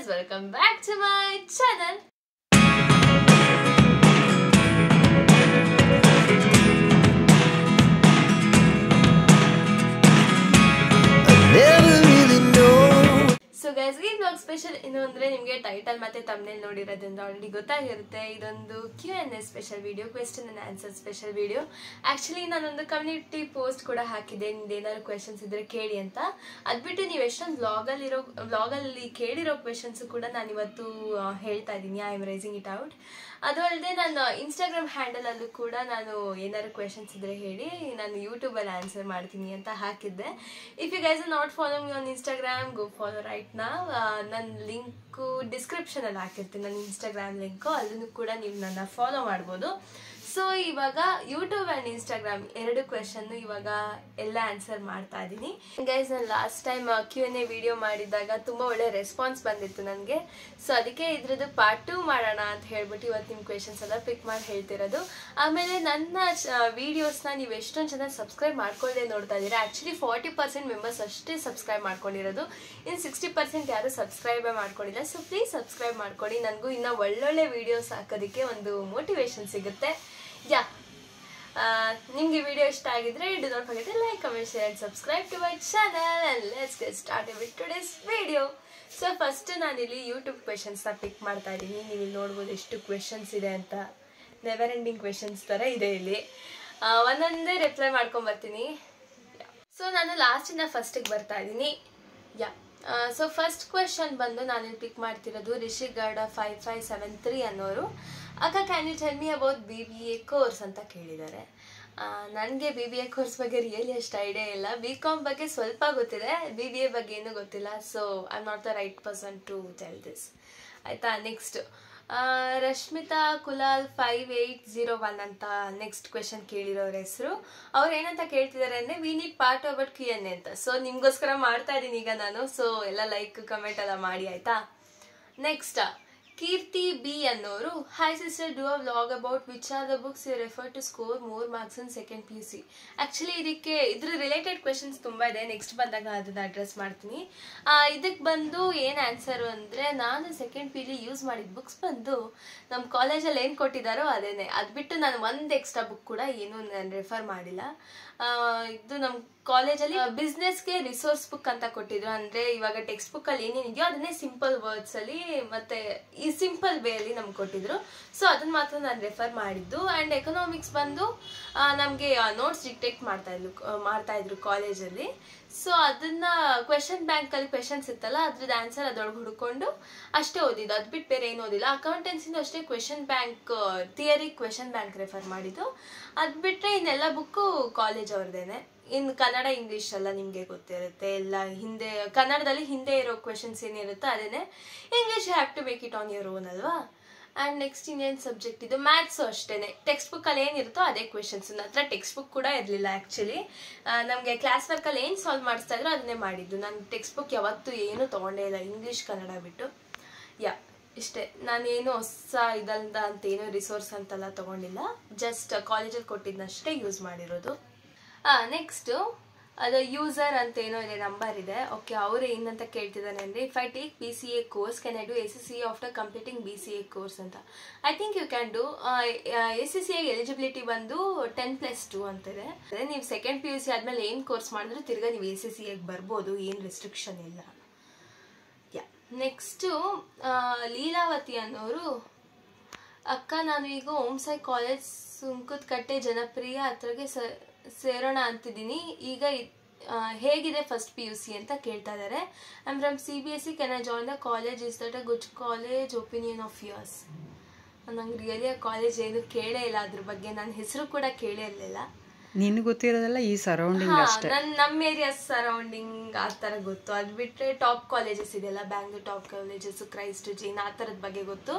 guys, welcome back to my channel. So guys, ಈ vlog special ಏನು ಅಂದ್ರೆ ನಿಮಗೆ ಟೈಟಲ್ ಮತ್ತೆ ಥಂಬ್ನೇಲ್ ನೋಡಿರೋದ್ರಿಂದ ಆಲ್ರೆಡಿ ಗೊತ್ತಾಗಿರುತ್ತೆ. ಇದೊಂದು Q&A special video, question and answer special video. Actually ನಾನೊಂದು community post ಕೂಡ ಹಾಕಿದ್ದೆ, ನಿಮ್ದು ಏನಾದ್ರು ಕ್ವೆಶ್ಚನ್ಸ್ ಇದ್ರೆ ಕೇಳಿ ಅಂತ. ಅದ್ಬಿಟ್ಟು ನೀವು ಎಷ್ಟೊಂದು ವ್ಲಾಗಲ್ಲಿ ಕೇಳಿರೋ ಕ್ವೆಶ್ಚನ್ಸ್ ಕೂಡ ನಾನು ಇವತ್ತು ಹೇಳ್ತಾ ಇದ್ದೀನಿ. I am raising it out. ಅದು ಅಲ್ಲದೆ ನಾನು ಇನ್ಸ್ಟಾಗ್ರಾಮ್ ಹ್ಯಾಂಡಲ್ ಅಲ್ಲೂ ಕೂಡ ನಾನು ಏನಾದ್ರು ಕ್ವೆಶ್ಚನ್ಸ್ ಇದ್ರೆ ಹೇಳಿ, ನಾನು ಯೂಟ್ಯೂಬಲ್ಲಿ ಆನ್ಸರ್ ಮಾಡ್ತೀನಿ ಅಂತ ಹಾಕಿದ್ದೆ. If you guys are not following me on Instagram, go follow right now. ನನ್ನ ಲಿಂಕು ಡಿಸ್ಕ್ರಿಪ್ಷನಲ್ಲಿ ಹಾಕಿರ್ತೀನಿ, ನನ್ನ ಇನ್ಸ್ಟಾಗ್ರಾಮ್ ಲಿಂಕು, ಅದನ್ನು ಕೂಡ ನೀವು ನನ್ನ ಫಾಲೋ ಮಾಡ್ಬೋದು. ಸೊ ಇವಾಗ ಯೂಟ್ಯೂಬ್ ಆ್ಯಂಡ್ ಇನ್ಸ್ಟಾಗ್ರಾಮ್ ಎರಡು ಕ್ವೆಶನ್ ಇವಾಗ ಎಲ್ಲ ಆನ್ಸರ್ ಮಾಡ್ತಾ ಇದ್ದೀನಿ. ಗೈಸ್, ನಾನು ಲಾಸ್ಟ್ ಟೈಮ್ Q&A ವಿಡಿಯೋ ಮಾಡಿದಾಗ ತುಂಬ ಒಳ್ಳೆ ರೆಸ್ಪಾನ್ಸ್ ಬಂದಿತ್ತು ನನಗೆ. ಸೊ ಅದಕ್ಕೆ ಇದ್ರದ್ದು ಪಾರ್ಟ್ 2 ಮಾಡೋಣ ಅಂತ ಹೇಳ್ಬಿಟ್ಟು ಇವತ್ತು ನಿಮ್ಮ ಕ್ವೆಶನ್ಸ್ ಎಲ್ಲ ಪಿಕ್ ಮಾಡಿ ಹೇಳ್ತಿರೋದು. ಆಮೇಲೆ ನನ್ನ ವೀಡಿಯೋಸ್ನ ನೀವು ಎಷ್ಟೊಂದು ಜನ ಸಬ್ಸ್ಕ್ರೈಬ್ ಮಾಡ್ಕೊಳ್ಳದೆ ನೋಡ್ತಾ ಇದ್ದೀರಾ. ಆ್ಯಕ್ಚುಲಿ 40% ಮೆಂಬರ್ಸ್ ಅಷ್ಟೇ ಸಬ್ಸ್ಕ್ರೈಬ್ ಮಾಡ್ಕೊಂಡಿರೋದು, ಇನ್ನು 60% ಯಾರು ಸಬ್ಸ್ಕ್ರೈಬೇ ಮಾಡ್ಕೊಂಡಿಲ್ಲ. ಸೊ ಪ್ಲೀಸ್ ಸಬ್ಸ್ಕ್ರೈಬ್ ಮಾಡ್ಕೊಳ್ಳಿ, ನನಗೂ ಇನ್ನೂ ಒಳ್ಳೊಳ್ಳೆ ವೀಡಿಯೋಸ್ ಹಾಕೋದಕ್ಕೆ ಒಂದು ಮೋಟಿವೇಶನ್ ಸಿಗುತ್ತೆ. ಯಾ, ನಿಮಗೆ ವಿಡಿಯೋ ಇಷ್ಟ ಆಗಿದ್ರೆ do not forget like, comment, share and subscribe to my channel and let's get started with today's video. So first ನಾನಿಲ್ಲಿ ಯೂಟ್ಯೂಬ್ ಕ್ವೆಶನ್ಸ್ನ ಪಿಕ್ ಮಾಡ್ತಾ ಇದ್ದೀನಿ. ನೀವು ಇಲ್ಲಿ ನೋಡ್ಬೋದು ಎಷ್ಟು ಕ್ವೆಶನ್ಸ್ ಇದೆ ಅಂತ. ನೆವರ್ ಎಂಡಿಂಗ್ ಕ್ವೆಶನ್ಸ್ ಥರ ಇದೆ ಇಲ್ಲಿ. ಒಂದೊಂದೇ ರಿಪ್ಲೈ ಮಾಡ್ಕೊಂಬರ್ತೀನಿ. ಸೊ ನಾನು ಲಾಸ್ಟಿಂದ ಫಸ್ಟಿಗೆ ಬರ್ತಾ ಇದ್ದೀನಿ. ಯಾ, ಸೊ ಫಸ್ಟ್ ಕ್ವೆಶನ್ ಬಂದು ನಾನಿಲ್ಲಿ ಪಿಕ್ ಮಾಡ್ತಿರೋದು ರಿಷಿಗೌಡ 5573 ಅನ್ನೋರು. ಅಕ್ಕ, can you tell me about BBA course ಅಂತ ಕೇಳಿದ್ದಾರೆ. ನನಗೆ BBA ಕೋರ್ಸ್ ಬಗ್ಗೆ ರಿಯಲಿ ಅಷ್ಟು ಐಡಿಯಾ ಇಲ್ಲ. BCom ಬಗ್ಗೆ ಸ್ವಲ್ಪ ಗೊತ್ತಿದೆ, BBA ಬಗ್ಗೆ ಏನೂ ಗೊತ್ತಿಲ್ಲ. So I am not the right person to tell this. ಆಯಿತಾ? ನೆಕ್ಸ್ಟ್ ರಶ್ಮಿತಾ ಕುಲಾಲ್ 5801 ಅಂತ ನೆಕ್ಸ್ಟ್ ಕ್ವೆಶನ್ ಕೇಳಿರೋರ ಹೆಸರು. ಅವ್ರು ಏನಂತ ಕೇಳ್ತಿದ್ದಾರೆ ಅಂದರೆ we need part about Q&A ಅಂತ. ಸೊ ನಿಮಗೋಸ್ಕರ ಮಾಡ್ತಾ ಇದ್ದೀನಿ ಈಗ ನಾನು. ಸೊ ಎಲ್ಲ ಲೈಕ್ ಕಮೆಂಟ್ ಎಲ್ಲ ಮಾಡಿ, ಆಯಿತಾ? ನೆಕ್ಸ್ಟ್ ಕೀರ್ತಿ ಬಿ ಅನ್ನೋರು, hi sister, do a vlog about which are the books you refer to score more marks in second PUC. Actually ಇದ್ರ ರಿಲೇಟೆಡ್ ಕ್ವೆಶನ್ಸ್ ತುಂಬ ಇದೆ, ನೆಕ್ಸ್ಟ್ ಬಂದಾಗ ಅದನ್ನು ಅಡ್ರೆಸ್ ಮಾಡ್ತೀನಿ. ಇದಕ್ಕೆ ಬಂದು ಏನು ಆನ್ಸರು ಅಂದರೆ, ನಾನು ಸೆಕೆಂಡ್ PUC ಯೂಸ್ ಮಾಡಿದ ಬುಕ್ಸ್ ಬಂದು ನಮ್ಮ ಕಾಲೇಜಲ್ಲಿ ಏನು ಕೊಟ್ಟಿದ್ದಾರೋ ಅದೇನೆ. ಅದು ಬಿಟ್ಟು ನಾನು ಒಂದು ಎಕ್ಸ್ಟ್ರಾ ಬುಕ್ ಕೂಡ ಏನೂ ನಾನು ರೆಫರ್ ಮಾಡಿಲ್ಲ. ಇದು ನಮ್ಮ ಕಾಲೇಜಲ್ಲಿ ಬಿಸ್ನೆಸ್ಗೆ ರಿಸೋರ್ಸ್ ಬುಕ್ ಅಂತ ಕೊಟ್ಟಿದ್ರು. ಅಂದರೆ ಇವಾಗ ಟೆಕ್ಸ್ಟ್ ಬುಕ್ಕಲ್ಲಿ ಏನೇನಿದೆಯೋ ಅದನ್ನೇ ಸಿಂಪಲ್ ವರ್ಡ್ಸಲ್ಲಿ ಮತ್ತು ಈ ಸಿಂಪಲ್ ವೇಯಲ್ಲಿ ನಮ್ಗೆ ಕೊಟ್ಟಿದ್ರು. ಸೊ ಅದನ್ನು ಮಾತ್ರ ನಾನು ರೆಫರ್ ಮಾಡಿದ್ದು. ಆ್ಯಂಡ್ ಎಕನಾಮಿಕ್ಸ್ ಬಂದು ನಮಗೆ ನೋಟ್ಸ್ ಡಿಕ್ಟೇಟ್ ಮಾಡ್ತಾಯಿದ್ರು ಕಾಲೇಜಲ್ಲಿ. ಸೊ ಅದನ್ನು ಕ್ವೆಶನ್ ಬ್ಯಾಂಕಲ್ಲಿ ಕ್ವೆಶನ್ಸ್ ಇತ್ತಲ್ಲ, ಅದ್ರದ್ದು ಆನ್ಸರ್ ಅದರೊಳಗೆ ಹುಡ್ಕೊಂಡು ಅಷ್ಟೇ ಓದಿದ್ದು. ಅದು ಬಿಟ್ಟು ಬೇರೆ ಏನು ಓದಿಲ್ಲ. ಅಕೌಂಟೆನ್ಸಿನೂ ಅಷ್ಟೇ question bank theory question bank refer ಮಾಡಿದ್ದು. ಅದು ಬಿಟ್ಟರೆ ಇನ್ನೆಲ್ಲ ಬುಕ್ಕು ಕಾಲೇಜ್ ಅವ್ರದ್ದೇನೆ. ಇನ್ನು ಕನ್ನಡ ಇಂಗ್ಲೀಷ್ ಎಲ್ಲ ನಿಮಗೆ ಗೊತ್ತಿರುತ್ತೆ. ಎಲ್ಲ ಹಿಂದೆ ಕನ್ನಡದಲ್ಲಿ ಹಿಂದೆ ಇರೋ ಕ್ವೆಶನ್ಸ್ ಏನಿರುತ್ತೋ ಅದೇನೆ. English have to make it on your own ಅಲ್ವಾ. ಆ್ಯಂಡ್ ನೆಕ್ಸ್ಟ್ ಇನ್ನೇನು ಸಬ್ಜೆಕ್ಟ್ ಇದು, ಮ್ಯಾಥ್ಸು ಅಷ್ಟೇ. ಟೆಕ್ಸ್ಟ್ ಬುಕ್ಕಲ್ಲಿ ಏನಿರುತ್ತೋ ಅದೇ ಕ್ವೆಶನ್ಸ್. ನನ್ನ ಹತ್ರ ಟೆಕ್ಸ್ಟ್ ಬುಕ್ ಕೂಡ ಇರಲಿಲ್ಲ ಆ್ಯಕ್ಚುಲಿ. ನಮಗೆ ಕ್ಲಾಸ್ ವರ್ಕಲ್ಲಿ ಏನು ಸಾಲ್ವ್ ಮಾಡಿಸ್ತಾ ಇದ್ರು ಅದನ್ನೇ ಮಾಡಿದ್ದು. ನಾನು ಟೆಕ್ಸ್ಟ್ ಬುಕ್ ಯಾವತ್ತೂ ಏನೂ ತೊಗೊಂಡೇ ಇಲ್ಲ, ಇಂಗ್ಲೀಷ್ ಕನ್ನಡ ಬಿಟ್ಟು. ಯಾ, ಇಷ್ಟೇ. ನಾನೇನು ಹೊಸ ಇದಲ್ದ ಅಂತೇನು ರಿಸೋರ್ಸ್ ಅಂತೆಲ್ಲ ತೊಗೊಂಡಿಲ್ಲ, ಜಸ್ಟ್ ಕಾಲೇಜಲ್ಲಿ ಕೊಟ್ಟಿದ್ದನ್ನಷ್ಟೇ ಯೂಸ್ ಮಾಡಿರೋದು. ನೆಕ್ಸ್ಟು ಅದು ಯೂಸರ್ ಅಂತ ಏನೋ ಇದೆ, ನಂಬರ್ ಇದೆ. ಓಕೆ, ಅವರು ಏನಂತ ಕೇಳ್ತಿದ್ದಾನೆ ಅಂದರೆ, if I take BCA course can I do ACCA after completing BCA course ಅಂತ. I think you can do. ACCA eligibility ಬಂದು 10+2 ಅಂತಿದೆ. ಅದೇ ನೀವು ಸೆಕೆಂಡ್ PUC ಆದಮೇಲೆ ಏನು ಕೋರ್ಸ್ ಮಾಡಿದ್ರು ತಿರ್ಗಾ ನೀವು ACCAಗೆ ಬರ್ಬೋದು, ಏನು ರೆಸ್ಟ್ರಿಕ್ಷನ್ ಇಲ್ಲ. ಯಾ, ನೆಕ್ಸ್ಟು ಲೀಲಾವತಿ ಅನ್ನೋರು, ಅಕ್ಕ, ನಾನು ಈಗ ಓಂಸೈ ಕಾಲೇಜ್ ಸುಂಕದಕಟ್ಟೆ ಜನಪ್ರಿಯ ಹತ್ರಗೆ ಸೇರೋಣ ಅಂತಿದ್ದೀನಿ. ಈಗ ಹೇಗಿದೆ ಫಸ್ಟ್ PUC ಅಂತ ಕೇಳ್ತಾ ಇದ್ದಾರೆ. I am from CBSE, can I join the college, is that a good college, opinion of yours. ನಂಗೆ ರಿಯಲಿ ಆ ಕಾಲೇಜ್ ಏನು ಕೇಳೇ ಇಲ್ಲ, ಅದ್ರ ಬಗ್ಗೆ ನನ್ನ ಹೆಸರು ಕೂಡ ಕೇಳೇ ಇರಲಿಲ್ಲ. ನಿನ್ಗೆ ಗೊತ್ತಿರೋದಲ್ಲ ಈ ಸರೌಂಡಿಂಗ್ ಅಷ್ಟೇ. ನಮ್ಮ ಏರಿಯಾ ಸರೌಂಡಿಂಗ್ ಆ ಥರ ಗೊತ್ತು. ಅದು ಬಿಟ್ಟರೆ ಟಾಪ್ ಕಾಲೇಜಸ್ ಇದೆಯಲ್ಲ, Bangalore top colleges, Christ, Jain, ಆ ಥರದ ಬಗ್ಗೆ ಗೊತ್ತು.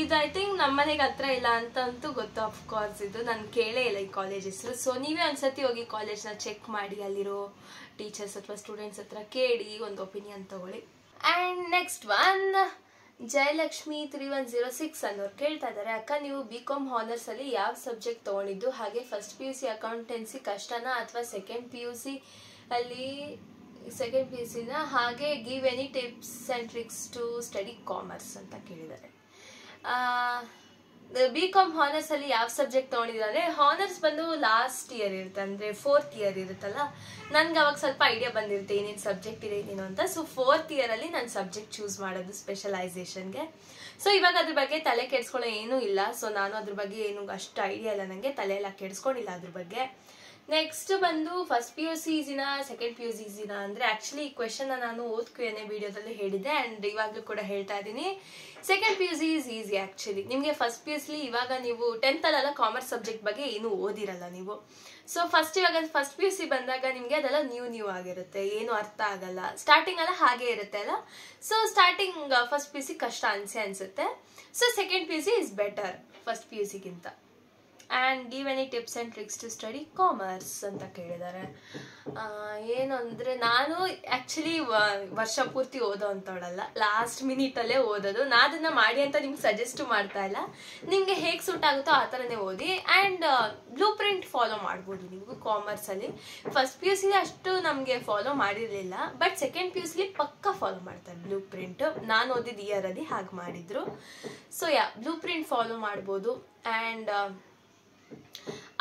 ಇದು ಐ ಥಿಂಕ್ ನಮ್ಮ ಮನೆಗೆ ಹತ್ರ ಇಲ್ಲ ಅಂತಂತೂ ಗೊತ್ತು. ಅಫ್ಕೋರ್ಸ್ ಇದು ನಾನು ಕೇಳೇ ಇಲ್ಲ ಈ ಕಾಲೇಜ್ ಹೆಸರು. ಸೊ ನೀವೇ ಒಂದ್ಸತಿ ಹೋಗಿ ಕಾಲೇಜ್ನ ಚೆಕ್ ಮಾಡಿ, ಅಲ್ಲಿರೋ ಟೀಚರ್ಸ್ ಅಥವಾ ಸ್ಟೂಡೆಂಟ್ಸ್ ಹತ್ರ ಕೇಳಿ ಒಂದು ಒಪಿನಿಯನ್ ತಗೊಳ್ಳಿ. ಆ್ಯಂಡ್ ನೆಕ್ಸ್ಟ್ ಒನ್ ಜಯಲಕ್ಷ್ಮಿ 3106 ಅನ್ನೋರು ಕೇಳ್ತಾ ಇದ್ದಾರೆ, ಅಕ್ಕ, ನೀವು BCom ಹಾನರ್ಸಲ್ಲಿ ಯಾವ ಸಬ್ಜೆಕ್ಟ್ ತೊಗೊಂಡಿದ್ದು? ಹಾಗೆ ಫಸ್ಟ್ PUC ಅಕೌಂಟೆನ್ಸಿ ಕಷ್ಟನಾ ಅಥವಾ ಸೆಕೆಂಡ್ PUC ಅಲ್ಲಿ ಸೆಕೆಂಡ್ ಪಿ ಯು ಸಿನ ಹಾಗೆ give any tips and tricks to study commerce ಅಂತ ಕೇಳಿದ್ದಾರೆ. BCom ಹಾನರ್ಸ್ ಅಲ್ಲಿ ಯಾವ ಸಬ್ಜೆಕ್ಟ್ ತೊಗೊಂಡಿದ್ದಾರೆ? ಹಾನರ್ಸ್ ಬಂದು ಲಾಸ್ಟ್ ಇಯರ್ ಇರುತ್ತೆ, ಅಂದರೆ 4th ಇಯರ್ ಇರುತ್ತಲ್ಲ, ನನ್ಗೆ ಅವಾಗ ಸ್ವಲ್ಪ ಐಡಿಯಾ ಬಂದಿರುತ್ತೆ ಏನೇನು ಸಬ್ಜೆಕ್ಟ್ ಇದೆ ಏನೇನು ಅಂತ. ಸೊ 4th ಇಯರಲ್ಲಿ ನಾನು ಸಬ್ಜೆಕ್ಟ್ ಚೂಸ್ ಮಾಡೋದು ಸ್ಪೆಷಲೈಸೇಷನ್ಗೆ. ಸೊ ಇವಾಗ ಅದ್ರ ಬಗ್ಗೆ ತಲೆ ಕೆಡಿಸ್ಕೊಳ್ಳೋ ಏನೂ ಇಲ್ಲ. ಸೊ ನಾನು ಅದ್ರ ಬಗ್ಗೆ ಏನು ಅಷ್ಟು ಐಡಿಯಾ ಇಲ್ಲ, ನನಗೆ ತಲೆ ಎಲ್ಲ ಕೆಡಿಸ್ಕೊಂಡಿಲ್ಲ ಅದ್ರ ಬಗ್ಗೆ. ನೆಕ್ಸ್ಟ್ ಬಂದು ಫಸ್ಟ್ ಪಿ ಯು ಸಿ ಈಸಿನಾ ಸೆಕೆಂಡ್ ಪಿ ಯು ಸಿ ಈಸಿನಾ ಅಂದರೆ ಆ್ಯಕ್ಚುಲಿ ಈ ಕ್ವೆಶನ್ನ ನಾನು ಓದ್ಕೇನೆ ವಿಡಿಯೋದಲ್ಲಿ ಹೇಳಿದ್ದೆ ಆ್ಯಂಡ್ ಇವಾಗಲೂ ಕೂಡ ಹೇಳ್ತಾ ಇದ್ದೀನಿ. Second P U C is easy actually. ನಿಮಗೆ ಫಸ್ಟ್ ಪಿ ಯು ಸಿಲಿ ಇವಾಗ ನೀವು 10th ಅಲ್ಲೆಲ್ಲ ಕಾಮರ್ಸ್ ಸಬ್ಜೆಕ್ಟ್ ಬಗ್ಗೆ ಏನೂ ಓದಿರಲ್ಲ ನೀವು. ಸೊ ಇವಾಗ ಫಸ್ಟ್ ಪಿ ಯು ಸಿ ಬಂದಾಗ ನಿಮಗೆ ಅದೆಲ್ಲ ನ್ಯೂ ಆಗಿರುತ್ತೆ, ಏನು ಅರ್ಥ ಆಗಲ್ಲ. ಸ್ಟಾರ್ಟಿಂಗ್ ಎಲ್ಲ ಹಾಗೆ ಇರುತ್ತೆ ಅಲ್ಲ. So starting first P U C ಕಷ್ಟ ಅನಿಸುತ್ತೆ. So second P U C is better first P U ಸಿಗಿಂತ. And give any tips and tricks to study commerce ಅಂತ ಕೇಳಿದ್ದಾರೆ. ಏನು ಅಂದರೆ ನಾನು ಆ್ಯಕ್ಚುಲಿ ವರ್ಷ ಪೂರ್ತಿ ಓದೋ ಅಂಥವಳಲ್ಲ, ಲಾಸ್ಟ್ ಮಿನಿಟಲ್ಲೇ ಓದೋದು. ನಾನು ಅದನ್ನು ಮಾಡಿ ಅಂತ ನಿಮ್ಗೆ ಸಜೆಸ್ಟು ಮಾಡ್ತಾ ಇಲ್ಲ, ನಿಮಗೆ ಹೇಗೆ ಸೂಟ್ ಆಗುತ್ತೋ ಆ ಥರನೇ ಓದಿ. ಆ್ಯಂಡ್ ಬ್ಲೂ ಪ್ರಿಂಟ್ ಫಾಲೋ ಮಾಡ್ಬೋದು ನೀವು ಕಾಮರ್ಸಲ್ಲಿ. ಫಸ್ಟ್ ಪಿ ಯು ಸಿಲಿ ಅಷ್ಟು ನಮಗೆ ಫಾಲೋ ಮಾಡಿರಲಿಲ್ಲ, ಬಟ್ ಸೆಕೆಂಡ್ ಪಿ ಯು ಸಿಲಿ ಪಕ್ಕ ಫಾಲೋ ಮಾಡ್ತಾರೆ ಬ್ಲೂ ಪ್ರಿಂಟ್. ನಾನು ಓದಿದ ಇಯರಲ್ಲಿ ಹಾಗೆ ಮಾಡಿದರು. ಸೊ ಬ್ಲೂ ಪ್ರಿಂಟ್ ಫಾಲೋ ಮಾಡ್ಬೋದು. ಆ್ಯಂಡ್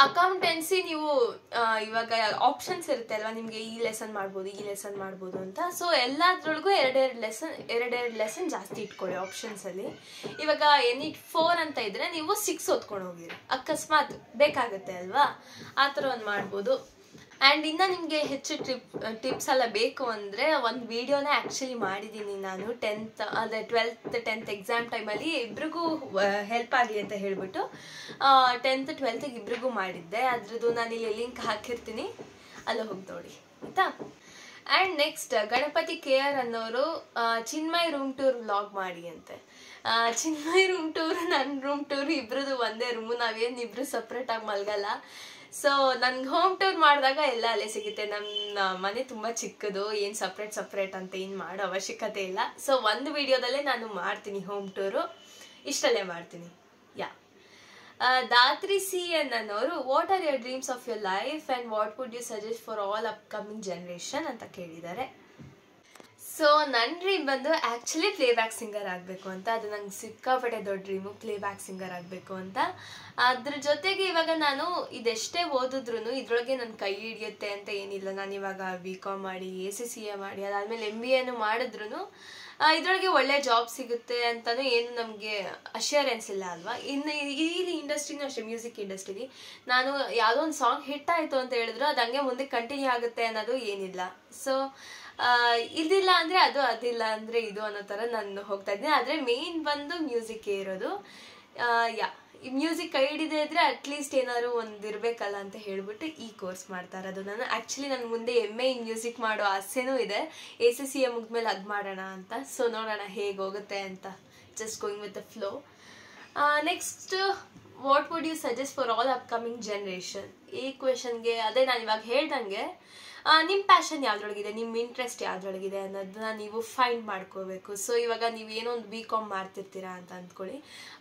ಅಕೌಂಟೆನ್ಸಿ ನೀವು ಇವಾಗ ಆಪ್ಷನ್ಸ್ ಇರುತ್ತೆ ಅಲ್ವಾ, ನಿಮಗೆ ಈ ಲೆಸನ್ ಮಾಡ್ಬೋದು ಅಂತ. ಸೊ ಎಲ್ಲದ್ರೊಳಗೂ ಎರಡೆರಡು ಲೆಸನ್ ಜಾಸ್ತಿ ಇಟ್ಕೊಳ್ಳಿ ಆಪ್ಷನ್ಸಲ್ಲಿ. ಇವಾಗ NEET 4 ಅಂತ ಇದ್ರೆ ನೀವು 6 ಓದ್ಕೊಂಡು ಹೋಗಿರಿ, ಅಕಸ್ಮಾತ್ ಬೇಕಾಗುತ್ತೆ ಅಲ್ವಾ, ಆ ಥರ ಒಂದು ಮಾಡ್ಬೋದು. ಆ್ಯಂಡ್ ಇನ್ನು ನಿಮಗೆ ಹೆಚ್ಚು ಟಿಪ್ಸ್ ಎಲ್ಲ ಬೇಕು ಅಂದರೆ ಒಂದು ವಿಡಿಯೋನೇ ಆ್ಯಕ್ಚುಲಿ ಮಾಡಿದ್ದೀನಿ ನಾನು 12th 10th ಎಕ್ಸಾಮ್ ಟೈಮಲ್ಲಿ ಇಬ್ರಿಗೂ ಹೆಲ್ಪ್ ಆಗಲಿ ಅಂತ ಹೇಳ್ಬಿಟ್ಟು 10th 12th ಇಬ್ರಿಗೂ ಮಾಡಿದ್ದೆ. ಅದ್ರದ್ದು ನಾನು ಇಲ್ಲಿ ಲಿಂಕ್ ಹಾಕಿರ್ತೀನಿ, ಅಲ್ಲಿ ಹೋಗಿ ನೋಡಿ ಆಯಿತಾ. ಆ್ಯಂಡ್ ನೆಕ್ಸ್ಟ್ ಗಣಪತಿ KR ಅನ್ನೋರು ಚಿನ್ಮಯ್ ರೂಮ್ ಟೂರ್ ವ್ಲಾಗ್ ಮಾಡಿ ಅಂತೆ. ಚಿನ್ಮಯ್ ರೂಮ್ ಟೂರ್ ನನ್ನ ರೂಮ್ ಟೂರ್ ಇಬ್ರದ್ದು ಒಂದೇ ರೂಮು, ನಾವೇನು ಇಬ್ರು ಸಪ್ರೇಟಾಗಿ ಮಲ್ಗಲ್ಲ. ಸೊ ನನ್ಗೆ ಹೋಮ್ ಟೂರ್ ಮಾಡಿದಾಗ ಎಲ್ಲ ಅಲ್ಲೇ ಸಿಗುತ್ತೆ. ನಮ್ಮ ಮನೆ ತುಂಬ ಚಿಕ್ಕದು, ಏನು ಸಪ್ರೇಟ್ ಅಂತ ಏನು ಮಾಡೋ ಅವಶ್ಯಕತೆ ಇಲ್ಲ. ಸೊ ಒಂದು ವಿಡಿಯೋದಲ್ಲೇ ನಾನು ಮಾಡ್ತೀನಿ ಹೋಮ್ ಟೂರು, ಇಷ್ಟಲ್ಲೇ ಮಾಡ್ತೀನಿ. ದಾತ್ರಿ CN ಅನ್ನೋರು what are your dreams of your life and what would you suggest for all upcoming generation ಅಂತ ಕೇಳಿದ್ದಾರೆ. ಸೊ ನನ್ನ ಡ್ರೀಮ್ ಬಂದು ಆ್ಯಕ್ಚುಲಿ ಪ್ಲೇಬ್ಯಾಕ್ ಸಿಂಗರ್ ಆಗಬೇಕು ಅಂತ. ಅದು ನಂಗೆ ಸಿಕ್ಕಾಪಟ್ಟೆ ದೊಡ್ಡ ಡ್ರೀಮು, ಪ್ಲೇಬ್ಯಾಕ್ ಸಿಂಗರ್ ಆಗಬೇಕು ಅಂತ. ಅದ್ರ ಜೊತೆಗೆ ಇವಾಗ ನಾನು ಇದೆಷ್ಟೇ ಓದಿದ್ರು ಇದ್ರೊಳಗೆ ನನ್ನ ಕೈ ಹಿಡಿಯುತ್ತೆ ಅಂತ ಏನಿಲ್ಲ. ನಾನು ಇವಾಗ BCom ಮಾಡಿ ACCA ಮಾಡಿ ಅದಾದಮೇಲೆ MBAನು ಮಾಡಿದ್ರು ಇದರೊಳಗೆ ಒಳ್ಳೆ ಜಾಬ್ ಸಿಗುತ್ತೆ ಅಂತಲೂ ಏನು ನಮಗೆ ಅಶ್ಯೂರೆನ್ಸ್ ಇಲ್ಲ ಅಲ್ವಾ. ಇನ್ನು ಈ ಇಂಡಸ್ಟ್ರಿನೂ ಅಷ್ಟೇ, ಮ್ಯೂಸಿಕ್ ಇಂಡಸ್ಟ್ರಿಲಿ ನಾನು ಯಾವುದೋ ಒಂದು ಸಾಂಗ್ ಹಿಟ್ ಆಯಿತು ಅಂತ ಹೇಳಿದ್ರು ಅದು ಹಂಗೆ ಮುಂದೆ ಕಂಟಿನ್ಯೂ ಆಗುತ್ತೆ ಅನ್ನೋದು ಏನಿಲ್ಲ. ಸೊ ಇದಿಲ್ಲ ಅಂದರೆ ಅದು, ಅದಿಲ್ಲ ಅಂದರೆ ಇದು ಅನ್ನೋ ಥರ ನಾನು ಹೋಗ್ತಾ ಇದ್ದೀನಿ. ಆದರೆ ಮೇನ್ ಬಂದು ಮ್ಯೂಸಿಕ್ಕೇ ಇರೋದು. ಈ ಮ್ಯೂಸಿಕ್ ಕೈ ಹಿಡಿದೇ ಇದ್ರೆ ಅಟ್ಲೀಸ್ಟ್ ಏನಾದ್ರು ಒಂದು ಇರಬೇಕಲ್ಲ ಅಂತ ಹೇಳ್ಬಿಟ್ಟು ಈ ಕೋರ್ಸ್ ಮಾಡ್ತಾ ಇರೋದು ನಾನು. ಆ್ಯಕ್ಚುಲಿ ನನ್ನ ಮುಂದೆ MA ಇನ್ ಮ್ಯೂಸಿಕ್ ಮಾಡೋ ಆಸೆನೂ ಇದೆ, ACCA ಮುಗಿದ್ಮೇಲೆ ಅದು ಮಾಡೋಣ ಅಂತ. ಸೊ ನೋಡೋಣ ಹೇಗೆ ಹೋಗುತ್ತೆ ಅಂತ, just going with the flow. Next what would you suggest for all upcoming generation? ಈ ಕ್ವೆಶನ್ಗೆ ಅದೇ ನಾನು ಇವಾಗ ಹೇಳ್ದಂಗೆ ನಿಮ್ಮ ಪ್ಯಾಷನ್ ಯಾವುದ್ರೊಳಗಿದೆ, ನಿಮ್ಮ ಇಂಟ್ರೆಸ್ಟ್ ಯಾವುದ್ರೊಳಗಿದೆ ಅನ್ನೋದನ್ನ ನೀವು ಫೈಂಡ್ ಮಾಡ್ಕೋಬೇಕು. ಸೊ ಇವಾಗ ನೀವು ಏನೋ ಒಂದು BCom ಮಾಡ್ತಿರ್ತೀರಾ ಅಂತ ಅಂದ್ಕೊಳ್ಳಿ,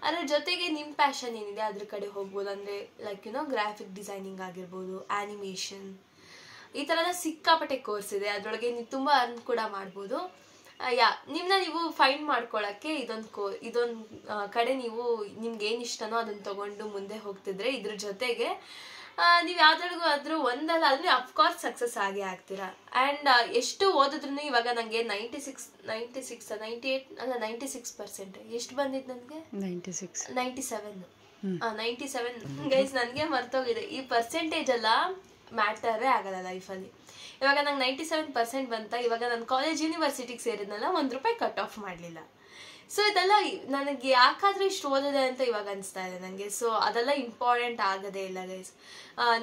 ಅದ್ರ ಜೊತೆಗೆ ನಿಮ್ಮ ಪ್ಯಾಷನ್ ಏನಿದೆ ಅದ್ರ ಕಡೆ ಹೋಗ್ಬೋದು. ಅಂದರೆ ಲೈಕ್ ಗ್ರಾಫಿಕ್ ಡಿಸೈನಿಂಗ್ ಆಗಿರ್ಬೋದು, ಆ್ಯನಿಮೇಷನ್, ಈ ಥರದ ಸಿಕ್ಕಾಪಟ್ಟೆ ಕೋರ್ಸ್ ಇದೆ. ಅದರೊಳಗೆ ನೀವು ತುಂಬ ಅರ್ನ್ ಕೂಡ ಮಾಡ್ಬೋದು. ನಿಮ್ಮನ್ನ ನೀವು ಫೈಂಡ್ ಮಾಡ್ಕೊಳ್ಳೋಕ್ಕೆ ಇದೊಂದು ಕಡೆ ನೀವು ನಿಮ್ಗೆ ಏನು ಇಷ್ಟನೋ ಅದನ್ನು ತೊಗೊಂಡು ಮುಂದೆ ಹೋಗ್ತಿದ್ರೆ ಇದ್ರ ಜೊತೆಗೆ ನೀವು ಯಾವ್ದ್ರೊಳಗೂ ಆದರೂ ಒಂದಲ್ಲ ಆದರೆ ಅಫ್ಕೋರ್ಸ್ ಸಕ್ಸಸ್ ಆಗೇ ಆಗ್ತೀರಾ. ಆ್ಯಂಡ್ ಎಷ್ಟು ಓದಿದ್ರು ಇವಾಗ ನನಗೆ 96% ಎಷ್ಟು ಬಂದಿದ್ದು ನನಗೆ 97 ಗೈಸ್, ನನಗೆ ಮರ್ತೋಗಿದೆ. ಈ ಪರ್ಸೆಂಟೇಜ್ ಎಲ್ಲ ಮ್ಯಾಟರೇ ಆಗಲ್ಲ ಲೈಫಲ್ಲಿ. ಇವಾಗ ನಂಗೆ 97% ಬಂತ. ಇವಾಗ ನಾನು ಕಾಲೇಜ್ ಯೂನಿವರ್ಸಿಟಿಗೆ ಸೇರಿದ್ನಲ್ಲ, ₹1 ಕಟ್ ಆಫ್ ಮಾಡಲಿಲ್ಲ. ಸೊ ಇದೆಲ್ಲ ನನಗೆ ಯಾಕಾದರೂ ಇಷ್ಟು ಓದಿದೆ ಅಂತ ಇವಾಗ ಅನಿಸ್ತಾ ಇದೆ ನನಗೆ. ಸೊ ಅದೆಲ್ಲ ಇಂಪಾರ್ಟೆಂಟ್ ಆಗೋದೇ ಇಲ್ಲ ಗೈಸ್.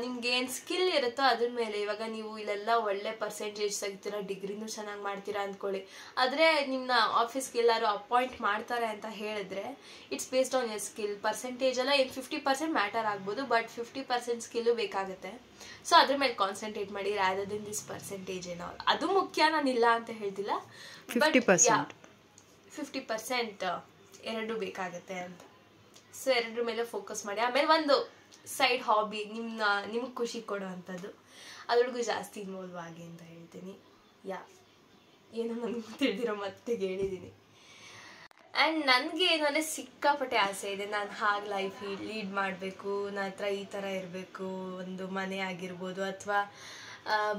ನಿಮ್ಗೆ ಏನು ಸ್ಕಿಲ್ ಇರುತ್ತೋ ಅದ್ರ ಮೇಲೆ. ಇವಾಗ ನೀವು ಇಲ್ಲೆಲ್ಲ ಒಳ್ಳೆ ಪರ್ಸೆಂಟೇಜ್ ತೆಗಿತೀರಾ, ಡಿಗ್ರಿನೂ ಚೆನ್ನಾಗಿ ಮಾಡ್ತೀರಾ ಅಂದ್ಕೊಳ್ಳಿ, ಆದರೆ ನಿಮ್ಮನ್ನ ಆಫೀಸ್ಗೆ ಎಲ್ಲರೂ ಅಪಾಯಿಂಟ್ ಮಾಡ್ತಾರೆ ಅಂತ ಹೇಳಿದ್ರೆ it's based on your skill. Percentage ಎಲ್ಲ ಏನು 50% ಮ್ಯಾಟರ್ ಆಗ್ಬೋದು, ಬಟ್ 50% ಸ್ಕಿಲ್ಲು ಬೇಕಾಗುತ್ತೆ. ಸೊ ಅದ್ರ ಮೇಲೆ ಕಾನ್ಸಂಟ್ರೇಟ್ ಮಾಡಿ ರಾದರ್ ದೆನ್ ದಿಸ್ ಪರ್ಸೆಂಟೇಜ್ ಏನೋ. ಅದು ಮುಖ್ಯ, ನಾನಿಲ್ಲ ಅಂತ ಹೇಳ್ತಿಲ್ಲ, ಬಟ್ 50% ಎರಡು ಬೇಕಾಗುತ್ತೆ ಅಂತ. ಸೊ ಎರಡರ ಮೇಲೆ ಫೋಕಸ್ ಮಾಡಿ. ಆಮೇಲೆ ಒಂದು ಸೈಡ್ ಹಾಬಿ ನಿಮ್ಗೆ ಖುಷಿ ಕೊಡೋ ಅಂಥದ್ದು, ಅದ್ರೊಳಗೂ ಜಾಸ್ತಿ ಇನ್ವಾಲ್ವ್ ಆಗಿ ಅಂತ ಹೇಳ್ತೀನಿ. ಯಾ ಏನೋ ನನಗೆ ತಿಳಿದಿರೋ ಮತ್ತಿಗೆ ಹೇಳಿದ್ದೀನಿ. ಆ್ಯಂಡ್ ನನಗೆ ಏನು ಅಂದರೆ ಸಿಕ್ಕಾಪಟ್ಟೆ ಆಸೆ ಇದೆ, ನಾನು ಹಾಗೆ ಲೈಫ್ ಲೀಡ್ ಮಾಡಬೇಕು, ನನ್ನ ಹತ್ರ ಈ ಥರ ಇರಬೇಕು, ಒಂದು ಮನೆ ಆಗಿರ್ಬೋದು ಅಥವಾ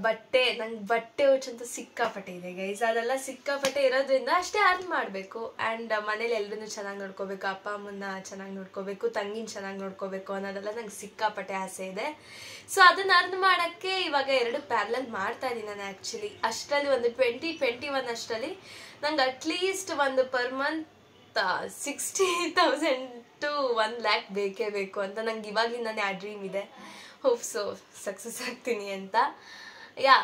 ಬಟ್ಟೆ, ನಂಗೆ ಬಟ್ಟೆ ಹುಚ್ಚಂತೂ ಸಿಕ್ಕಾಪಟ್ಟೆ ಇದೆ ಗೈಸ್. ಅದೆಲ್ಲ ಸಿಕ್ಕಾಪಟ್ಟೆ ಇರೋದ್ರಿಂದ ಅಷ್ಟೇ ಅರ್ನ್ ಮಾಡಬೇಕು. ಆ್ಯಂಡ್ ಮನೇಲಿ ಎಲ್ಲರೂ ಚೆನ್ನಾಗಿ ನೋಡ್ಕೋಬೇಕು, ಅಪ್ಪ ಅಮ್ಮನ್ನ ಚೆನ್ನಾಗಿ ನೋಡ್ಕೋಬೇಕು, ತಂಗಿನ ಚೆನ್ನಾಗಿ ನೋಡ್ಕೋಬೇಕು ಅನ್ನೋದೆಲ್ಲ ನಂಗೆ ಸಿಕ್ಕಾಪಟ್ಟೆ ಆಸೆ ಇದೆ. ಸೊ ಅದನ್ನು ಅರ್ನ್ ಮಾಡೋಕ್ಕೆ ಇವಾಗ 2 ಪ್ಯಾರಲಲ್ ಮಾಡ್ತಾ ಇದ್ದೀನಿ ನಾನು. ಆ್ಯಕ್ಚುಲಿ ಅಷ್ಟರಲ್ಲಿ ಒಂದು 2021 ಅಷ್ಟರಲ್ಲಿ ನಂಗೆ ಅಟ್ಲೀಸ್ಟ್ ಒಂದು ಪರ್ ಮಂತ್ 60,000 to 1 lakh ಬೇಕೇ ಬೇಕು ಅಂತ ನಂಗೆ ಇವಾಗಿಂದಾನೆ ಆ ಡ್ರೀಮ್ ಇದೆ. ಹೋಪ್ ಸೊ ಸಕ್ಸಸ್ ಆಗ್ತೀನಿ ಅಂತ. Yeah,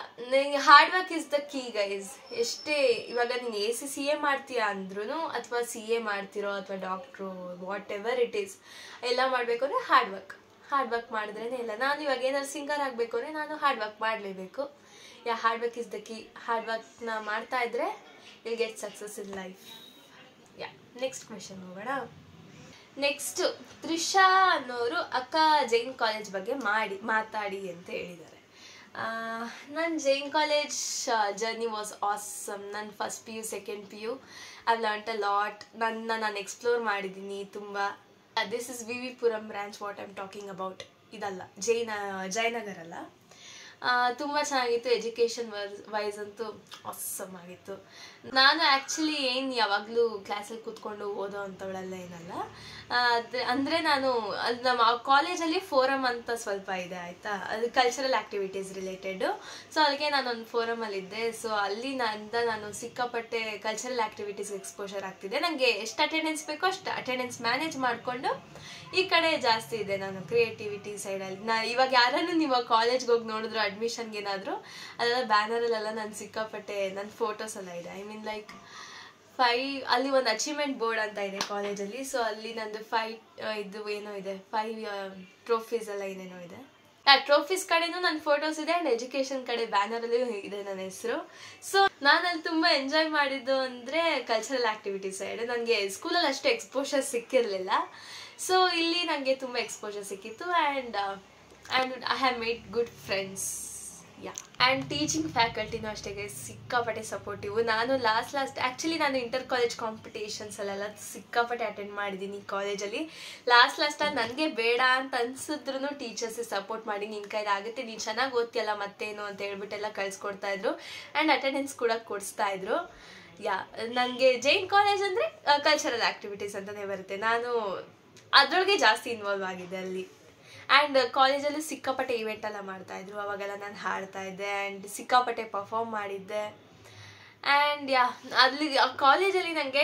hard work is the key guys. ಎಷ್ಟೇ ಇವಾಗ ನೀನು ACCA ಮಾಡ್ತೀಯಾ ಅಂದ್ರೂ ಅಥವಾ CA ಮಾಡ್ತಿರೋ ಅಥವಾ doctor what ever it is, ಎಲ್ಲ ಮಾಡಬೇಕು ಅಂದರೆ ಹಾರ್ಡ್ ವರ್ಕ್ ಮಾಡಿದ್ರೇ ಇಲ್ಲ. ನಾನು ಇವಾಗ ಏನಾದ್ರು ಸಿಂಗರ್ ಆಗಬೇಕು ಅಂದರೆ ನಾನು ಹಾರ್ಡ್ ವರ್ಕ್ ಮಾಡಲೇಬೇಕು. Yeah, hard work is the key. Hard ವರ್ಕ್ನ ಮಾಡ್ತಾ ಇದ್ರೆ will get success in life. Yeah, next question ಹೋಗೋಣ. ನೆಕ್ಸ್ಟು ತ್ರಿಷಾ ಅನ್ನೋರು ಅಕ್ಕ ಜೈನ್ ಕಾಲೇಜ್ ಬಗ್ಗೆ ಮಾತಾಡಿ ಅಂತ ಹೇಳಿದ್ದಾರೆ. ನನ್ನ Jain college journey was awesome. ನನ್ನ first PU second PU I learnt a lot. ನಾನು ಎಕ್ಸ್ಪ್ಲೋರ್ ಮಾಡಿದ್ದೀನಿ ತುಂಬ. This is VV Puram branch what I am talking about. ಇದಲ್ಲ ಜಯನಗರ ಅಲ್ಲ. ತುಂಬ ಚೆನ್ನಾಗಿತ್ತು. ಎಜುಕೇಷನ್ ವೈಸ್ ಅಂತೂ ಆಸಮ್ ಆಗಿತ್ತು. ನಾನು ಆ್ಯಕ್ಚುಲಿ ಏನು ಯಾವಾಗಲೂ ಕ್ಲಾಸಲ್ಲಿ ಕೂತ್ಕೊಂಡು ಓದೋ ಅಂಥವಳೆಲ್ಲ ಏನಲ್ಲ. ಅಂದರೆ ನಾನು ನಮ್ಮ ಕಾಲೇಜಲ್ಲಿ ಫೋರಮ್ ಅಂತ ಸ್ವಲ್ಪ ಇದೆ ಆಯಿತಾ, ಅದು ಕಲ್ಚರಲ್ ಆ್ಯಕ್ಟಿವಿಟೀಸ್ ರಿಲೇಟೆಡು. ಸೊ ಅದಕ್ಕೆ ನಾನೊಂದು ಫೋರಮಲ್ಲಿದ್ದೆ. ಸೊ ಅಲ್ಲಿ ನಾನು ಸಿಕ್ಕಾಪಟ್ಟೆ ಕಲ್ಚರಲ್ ಆ್ಯಕ್ಟಿವಿಟೀಸ್ಗೆ ಎಕ್ಸ್ಪೋಜರ್ ಆಗ್ತಿದ್ದೆ. ನನಗೆ ಎಷ್ಟು ಅಟೆಂಡೆನ್ಸ್ ಬೇಕೋ ಅಷ್ಟು ಅಟೆಂಡೆನ್ಸ್ ಮ್ಯಾನೇಜ್ ಮಾಡಿಕೊಂಡು ಈ ಕಡೆ ಜಾಸ್ತಿ ಇದೆ ನಾನು ಕ್ರಿಯೇಟಿವಿಟಿ ಸೈಡಲ್ಲಿ. ಇವಾಗ ಯಾರನ್ನು ನೀವು ಕಾಲೇಜ್ಗೆ ಹೋಗಿ ನೋಡಿದ್ರು ಅಡ್ಮಿಷನ್ಗೆ ಏನಾದರೂ ಅದೆಲ್ಲ ಬ್ಯಾನರಲ್ಲೆಲ್ಲ ನಾನು ಸಿಕ್ಕಾಪಟ್ಟೆ ನನ್ನ ಫೋಟೋಸ್ ಎಲ್ಲ ಇದೆ. ಐ ಮೀನ್ ಲೈಕ್ 5 ಅಲ್ಲಿ ಒಂದು ಅಚೀವ್ಮೆಂಟ್ ಬೋರ್ಡ್ ಅಂತ ಇದೆ ಕಾಲೇಜಲ್ಲಿ. ಸೊ ಅಲ್ಲಿ ನಂದು 5 ಏನೋ ಇದೆ, 5 ಟ್ರೋಫೀಸ್ ಎಲ್ಲ ಏನೇನೋ ಇದೆ. ಆ ಟ್ರೋಫೀಸ್ ಕಡೆನೂ ನನ್ನ ಫೋಟೋಸ್ ಇದೆ ಆ್ಯಂಡ್ ಎಜುಕೇಷನ್ ಕಡೆ ಬ್ಯಾನರಲ್ಲೂ ಇದೆ ನನ್ನ ಹೆಸರು. ಸೊ ನಾನಲ್ಲಿ ತುಂಬ ಎಂಜಾಯ್ ಮಾಡಿದ್ದು ಅಂದರೆ ಕಲ್ಚರಲ್ ಆ್ಯಕ್ಟಿವಿಟೀಸ್ ಸೈಡ್. ನನಗೆ ಸ್ಕೂಲಲ್ಲಿ ಅಷ್ಟು ಎಕ್ಸ್ಪೋಜರ್ ಸಿಕ್ಕಿರಲಿಲ್ಲ. ಸೊ ಇಲ್ಲಿ ನನಗೆ ತುಂಬ ಎಕ್ಸ್ಪೋಜರ್ ಸಿಕ್ಕಿತ್ತು and I have made good friends. Yeah, and teaching ಫ್ಯಾಕಲ್ಟಿನೂ ಅಷ್ಟೇ ಸಿಕ್ಕಾಪಟ್ಟೆ ಸಪೋರ್ಟಿವ್. ನಾನು ಲಾಸ್ಟ್ ಆ್ಯಕ್ಚುಲಿ ನಾನು ಇಂಟರ್ ಕಾಲೇಜ್ ಕಾಂಪಿಟೇಷನ್ಸಲ್ಲೆಲ್ಲ ಸಿಕ್ಕಾಪಟ್ಟೆ ಅಟೆಂಡ್ ಮಾಡಿದ್ದೀನಿ ಕಾಲೇಜಲ್ಲಿ. ಲಾಸ್ಟಲ್ಲಿ ನನಗೆ ಬೇಡ ಅಂತ ಅನ್ಸಿದ್ರು ಟೀಚರ್ಸೇ ಸಪೋರ್ಟ್ ಮಾಡಿ ನಿನ್ನ ಕೈಲಾಗುತ್ತೆ, ನೀನು ಚೆನ್ನಾಗಿ ಓದ್ತಿಯಲ್ಲ ಮತ್ತೇನು ಅಂತ ಹೇಳ್ಬಿಟ್ಟೆಲ್ಲ ಕಳಿಸ್ಕೊಡ್ತಾಯಿದ್ರು ಆ್ಯಂಡ್ ಅಟೆಂಡೆನ್ಸ್ ಕೂಡ ಕೊಡಿಸ್ತಾಯಿದ್ರು. ಯಾ, ನನಗೆ ಜೈನ್ ಕಾಲೇಜ್ ಅಂದರೆ ಕಲ್ಚರಲ್ ಆ್ಯಕ್ಟಿವಿಟೀಸ್ ಅಂತಲೇ ಬರುತ್ತೆ. ನಾನು ಅದರೊಳಗೆ ಜಾಸ್ತಿ ಇನ್ವಾಲ್ವ್ ಆಗಿದೆ ಅಲ್ಲಿ. ಆ್ಯಂಡ್ ಕಾಲೇಜಲ್ಲೂ ಸಿಕ್ಕಾಪಟ್ಟೆ ಇವೆಂಟ್ ಎಲ್ಲ ಮಾಡ್ತಾಯಿದ್ರು. ಅವಾಗೆಲ್ಲ ನಾನು ಹಾಡ್ತಾಯಿದ್ದೆ ಆ್ಯಂಡ್ ಸಿಕ್ಕಾಪಟ್ಟೆ ಪರ್ಫಾರ್ಮ್ ಮಾಡಿದ್ದೆ. ಆ್ಯಂಡ್ ಯಾ, ಅಲ್ಲಿ ಕಾಲೇಜಲ್ಲಿ ನನಗೆ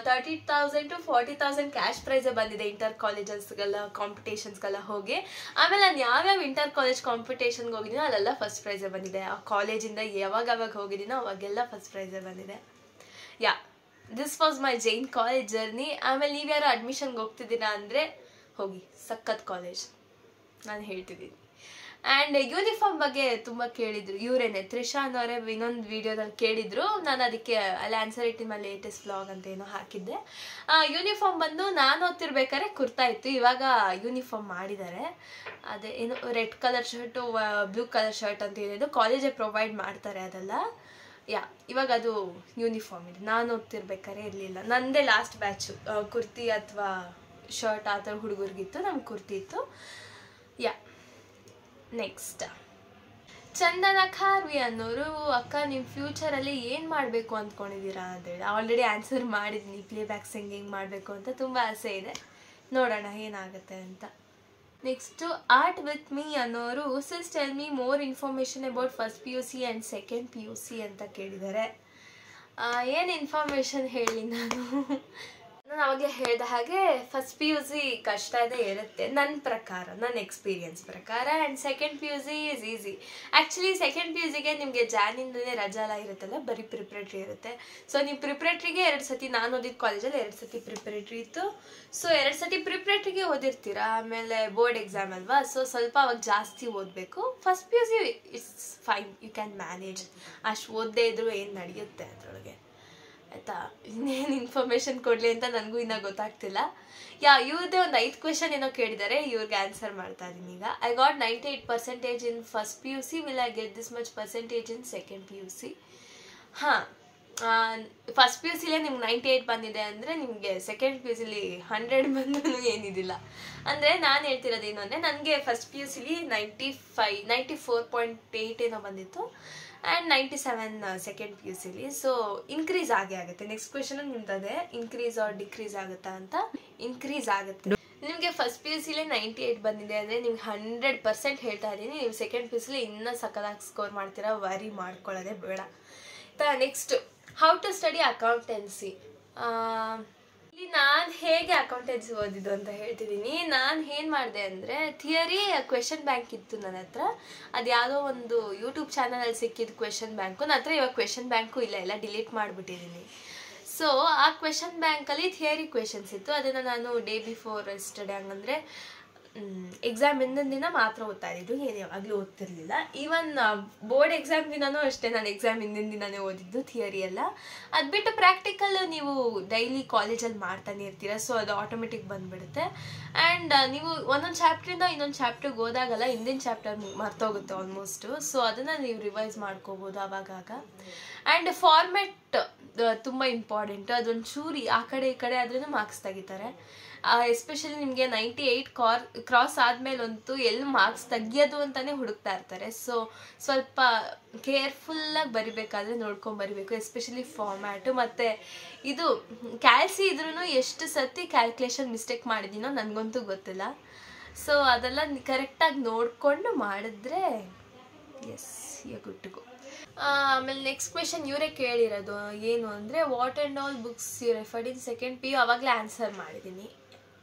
30,000 to 40,000 ಕ್ಯಾಶ್ ಪ್ರೈಸೇ ಬಂದಿದೆ ಇಂಟರ್ ಕಾಲೇಜಸ್ಗೆಲ್ಲ ಕಾಂಪಿಟೇಷನ್ಸ್ಗೆಲ್ಲ ಹೋಗಿ. ಆಮೇಲೆ ನಾನು ಯಾವ್ಯಾವ ಇಂಟರ್ ಕಾಲೇಜ್ ಕಾಂಪಿಟೇಷನ್ಗೆ ಹೋಗಿದ್ದೀನೋ ಅಲ್ಲೆಲ್ಲ ಫಸ್ಟ್ ಪ್ರೈಸೇ ಬಂದಿದೆ. ಆ ಕಾಲೇಜಿಂದ ಯಾವಾಗ ಹೋಗಿದ್ದೀನೋ ಅವಾಗೆಲ್ಲ ಫಸ್ಟ್ ಪ್ರೈಸೇ ಬಂದಿದೆ. Yeah, this was my Jain college journey. ಆಮೇಲೆ ನೀವ್ಯಾರು ಅಡ್ಮಿಷನ್ಗೆ ಹೋಗ್ತಿದ್ದೀರಾ ಅಂದರೆ ಹೋಗಿ, ಸಖತ್ ಕಾಲೇಜ್ ನಾನು ಹೇಳ್ತಿದ್ದೀನಿ. ಆ್ಯಂಡ್ ಯೂನಿಫಾರ್ಮ್ ಬಗ್ಗೆ ತುಂಬ ಕೇಳಿದ್ರು, ಇವರೇನೆ ತ್ರಿಷಾ ಅನ್ನೋರೇ ಇನ್ನೊಂದು ವೀಡಿಯೋದಲ್ಲಿ ಕೇಳಿದ್ರು. ನಾನು ಅದಕ್ಕೆ ಅಲ್ಲಿ ಆನ್ಸರ್ ಇಟ್ಟಿನ ಮೇಲೆ ಲೇಟೆಸ್ಟ್ ವ್ಲಾಗ್ ಅಂತ ಏನೋ ಹಾಕಿದ್ದೆ. ಯೂನಿಫಾರ್ಮ್ ಬಂದು ನಾನು ಓದ್ತಿರ್ಬೇಕಾದ್ರೆ ಕುರ್ತಾ ಇತ್ತು, ಇವಾಗ ಯೂನಿಫಾರ್ಮ್ ಮಾಡಿದ್ದಾರೆ. ಅದೇ ಏನು red colour shirt blue colour shirt ಅಂತ ಏನಿದೆ ಕಾಲೇಜೇ ಪ್ರೊವೈಡ್ ಮಾಡ್ತಾರೆ ಅದೆಲ್ಲ. ಯಾ, ಇವಾಗ ಅದು ಯೂನಿಫಾರ್ಮ್ ಇದೆ. ನಾನು ಓದ್ತಿರ್ಬೇಕಾದ್ರೆ ಇರಲಿಲ್ಲ. ನನ್ನದೇ ಲಾಸ್ಟ್ ಬ್ಯಾಚು ಕುರ್ತಿ ಅಥವಾ ಶರ್ಟ್ ಆ ಥರ ಹುಡುಗರಿಗಿತ್ತು, ನಮ್ಗೆ ಕುರ್ತಿ ಇತ್ತು. ಯಾ, ನೆಕ್ಸ್ಟ್ ಚಂದನ ಖಾರ್ವಿ ಅನ್ನೋರು, ಅಕ್ಕ ನಿಮ್ಮ ಫ್ಯೂಚರಲ್ಲಿ ಏನು ಮಾಡಬೇಕು ಅಂದ್ಕೊಂಡಿದ್ದೀರಾ ಅಂತೇಳಿ. ಆಲ್ರೆಡಿ ಆನ್ಸರ್ ಮಾಡಿದ್ದೀನಿ, ಪ್ಲೇಬ್ಯಾಕ್ ಸಿಂಗಿಂಗ್ ಮಾಡಬೇಕು ಅಂತ ತುಂಬ ಆಸೆ ಇದೆ, ನೋಡೋಣ ಏನಾಗುತ್ತೆ ಅಂತ. ನೆಕ್ಸ್ಟು ಆರ್ಟ್ ವಿತ್ ಮೀ ಅನ್ನೋರು, sis tell me more information about first PUC and second PUC ಅಂತ ಕೇಳಿದ್ದಾರೆ. ಏನು ಇನ್ಫಾರ್ಮೇಷನ್ ಹೇಳಿ ನಾನು ಅವಾಗಲೇ ಹೇಳಿದ ಹಾಗೆ ಫಸ್ಟ್ PUC ಕಷ್ಟನೇ ಇರುತ್ತೆ ನನ್ನ ಪ್ರಕಾರ, ನನ್ನ ಎಕ್ಸ್ಪೀರಿಯನ್ಸ್ ಪ್ರಕಾರ. And second PUC is easy. Actually second PUCಗೆ ನಿಮಗೆ ಜಾನಿಂದಲೇ ರಜಾ ಎಲ್ಲ ಇರುತ್ತಲ್ಲ, ಬರೀ ಪ್ರಿಪ್ರೇಟ್ರಿ ಇರುತ್ತೆ. ಸೊ ನೀವು ಪ್ರಿಪ್ರೇಟ್ರಿಗೆ 2 ಸತಿ, ನಾನು ಓದಿದ ಕಾಲೇಜಲ್ಲಿ 2 ಸತಿ ಪ್ರಿಪ್ರೇಟ್ರಿ ಇತ್ತು. ಸೊ 2 ಸತಿ ಪ್ರಿಪ್ರೇಟ್ರಿಗೆ ಓದಿರ್ತೀರ, ಆಮೇಲೆ ಬೋರ್ಡ್ ಎಕ್ಸಾಮ್ ಅಲ್ವಾ, ಸೊ ಸ್ವಲ್ಪ ಅವಾಗ ಜಾಸ್ತಿ ಓದಬೇಕು. First PUC it's fine, you can manage. ಅಷ್ಟು ಓದದೇ ಇದ್ರೂ ಏನು ನಡೆಯುತ್ತೆ ಅದರೊಳಗೆ ಆಯಿತಾ. ಇನ್ನೇನು ಇನ್ಫಾರ್ಮೇಷನ್ ಕೊಡಲಿ ಅಂತ ನನಗೂ ಇನ್ನೂ ಗೊತ್ತಾಗ್ತಿಲ್ಲ. ಯಾ, ಇವ್ರದ್ದೇ ಒಂದು 5 ಕ್ವೆಶನ್ ಏನೋ ಕೇಳಿದ್ದಾರೆ, ಇವ್ರಿಗೆ ಆನ್ಸರ್ ಮಾಡ್ತಾ ಇದ್ದೀನಿ ಈಗ. I got 98% in first PUC, will I get this much percentage in second PUC? ಹಾಂ, ಫಸ್ಟ್ ಪಿ ಯು ಸಿಲೇ ನಿಮ್ಗೆ 98 ಬಂದಿದೆ ಅಂದರೆ ನಿಮಗೆ ಸೆಕೆಂಡ್ ಪಿ ಯು ಸಿಲಿ 100 ಬಂದ್ರೂ ಏನಿದಿಲ್ಲ. ಅಂದರೆ ನಾನು ಹೇಳ್ತಿರೋದೇನು ಅಂದರೆ ನನಗೆ ಫಸ್ಟ್ ಪಿ ಯು ಸಿಲಿ 94.8 ಏನೋ ಬಂದಿತ್ತು ಆ್ಯಂಡ್ 97 ಸೆಕೆಂಡ್ ಪಿ ಯು ಸಿಲಿ. ಸೊ ಇನ್ಕ್ರೀಸ್ ಆಗುತ್ತೆ. ನೆಕ್ಸ್ಟ್ ಕ್ವೆಶನ್ ನಿಮ್ದು ಅದೇ, ಇನ್ಕ್ರೀಸ್ ಆರ್ ಡಿಕ್ರೀಸ್ ಆಗುತ್ತಾ ಅಂತ. ಇನ್ಕ್ರೀಸ್ ಆಗುತ್ತೆ. ನಿಮಗೆ ಫಸ್ಟ್ ಪಿ ಯು ಸಿಲಿ 98 ಬಂದಿದೆ ಅಂದರೆ ನಿಮ್ಗೆ 100% ಹೇಳ್ತಾ ಇದ್ದೀನಿ, ನೀವು ಸೆಕೆಂಡ್ ಪಿ ಯು ಸಿಲಿ ಇನ್ನೂ ಸಕ್ಕತ್ತಾಗಿ ಸ್ಕೋರ್ ಮಾಡ್ತೀರಾ, ವರಿ ಮಾಡ್ಕೊಳ್ಳೋದೇ ಬೇಡ. Next, how to study accountancy. ಇಲ್ಲಿ ನಾನು ಹೇಗೆ ಅಕೌಂಟೆನ್ಸಿ ಓದಿದ್ದು ಅಂತ ಹೇಳ್ತಿದ್ದೀನಿ. ನಾನು ಏನು ಮಾಡಿದೆ ಅಂದರೆ, ಥಿಯರಿ ಕ್ವೆಶನ್ ಬ್ಯಾಂಕ್ ಇತ್ತು ನನ್ನ ಹತ್ರ. ಅದು ಯಾವುದೋ ಒಂದು ಯೂಟ್ಯೂಬ್ ಚಾನಲಲ್ಲಿ ಸಿಕ್ಕಿದ್ದು ಕ್ವೆಶನ್ ಬ್ಯಾಂಕು. ನನ್ನ ಹತ್ರ ಇವಾಗ ಕ್ವೆಶನ್ ಬ್ಯಾಂಕು ಎಲ್ಲ ಡಿಲೀಟ್ ಮಾಡಿಬಿಟ್ಟಿದ್ದೀನಿ. ಸೊ ಆ ಕ್ವೆಶನ್ ಬ್ಯಾಂಕಲ್ಲಿ ಥಿಯರಿ ಕ್ವೆಶನ್ಸ್ ಇತ್ತು. ಅದನ್ನು ನಾನು ಡೇ ಬಿಫೋರ್ ಎಸ್ಟರ್ಡೇ, ಹಂಗಂದರೆ ಎಕ್ಸಾಮ್ ಹಿಂದಿನ ದಿನ ಮಾತ್ರ ಓದ್ತಾ ಇದ್ದಿದ್ದು, ಏನು ಯಾವಾಗಲೂ ಓದ್ತಿರ್ಲಿಲ್ಲ. ಈವನ್ ಬೋರ್ಡ್ ಎಕ್ಸಾಮ್ ದಿನನೂ ಅಷ್ಟೇ, ನಾನು ಎಕ್ಸಾಮ್ ಹಿಂದಿನ ದಿನನೇ ಓದಿದ್ದು ಥಿಯರಿ ಎಲ್ಲ. ಅದು ಬಿಟ್ಟು ಪ್ರಾಕ್ಟಿಕಲ್ ನೀವು ಡೈಲಿ ಕಾಲೇಜಲ್ಲಿ ಮಾಡ್ತಾನೆ ಇರ್ತೀರ, ಸೊ ಅದು ಆಟೋಮೆಟಿಕ್ ಬಂದುಬಿಡುತ್ತೆ. ಆ್ಯಂಡ್ ನೀವು ಒಂದೊಂದು ಚಾಪ್ಟ್ರಿಂದ ಇನ್ನೊಂದು ಚಾಪ್ಟ್ರಿಗೆ ಹೋದಾಗಲ್ಲ ಹಿಂದಿನ ಚಾಪ್ಟರ್ ಮರ್ತೋಗುತ್ತೆ ಆಲ್ಮೋಸ್ಟು. ಸೊ ಅದನ್ನು ನೀವು ರಿವೈಸ್ ಮಾಡ್ಕೋಬೋದು ಆವಾಗಾಗ. ಆ್ಯಂಡ್ ಫಾರ್ಮೆಟ್ ತುಂಬ ಇಂಪಾರ್ಟೆಂಟು. ಅದೊಂದು ಚೂರಿ ಆ ಕಡೆ ಈ ಕಡೆ ಆದ್ರೂ ಮಾರ್ಕ್ಸ್ ತೆಗಿತಾರೆ. ಎಸ್ಪೆಷಲಿ ನಿಮಗೆ 98 ಕ್ರಾಸ್ ಆದಮೇಲಂತೂ ಎಲ್ಲಿ ಮಾರ್ಕ್ಸ್ ತೆಗಿಯೋದು ಅಂತಲೇ ಹುಡುಕ್ತಾ ಇರ್ತಾರೆ. ಸೊ ಸ್ವಲ್ಪ ಕೇರ್ಫುಲ್ಲಾಗಿ ಬರಿಬೇಕಾದ್ರೆ ನೋಡ್ಕೊಂಡು ಬರಿಬೇಕು, ಎಸ್ಪೆಷಲಿ ಫಾರ್ಮ್ಯಾಟು. ಮತ್ತು ಇದು ಕ್ಯಾಲ್ಸಿ ಇದ್ರೂ ಎಷ್ಟು ಸತಿ ಕ್ಯಾಲ್ಕುಲೇಷನ್ ಮಿಸ್ಟೇಕ್ ಮಾಡಿದ್ದೀನೋ ನನಗಂತೂ ಗೊತ್ತಿಲ್ಲ. ಸೊ ಅದೆಲ್ಲ ಕರೆಕ್ಟಾಗಿ ನೋಡಿಕೊಂಡು ಮಾಡಿದ್ರೆ yes you good to go. ಆಮೇಲೆ ನೆಕ್ಸ್ಟ್ ಕ್ವೆಶನ್ ಇವರೇ ಕೇಳಿರೋದು ಏನು ಅಂದರೆ, what and all books you referred in second P U. ಆವಾಗಲೇ ಆನ್ಸರ್ ಮಾಡಿದ್ದೀನಿ.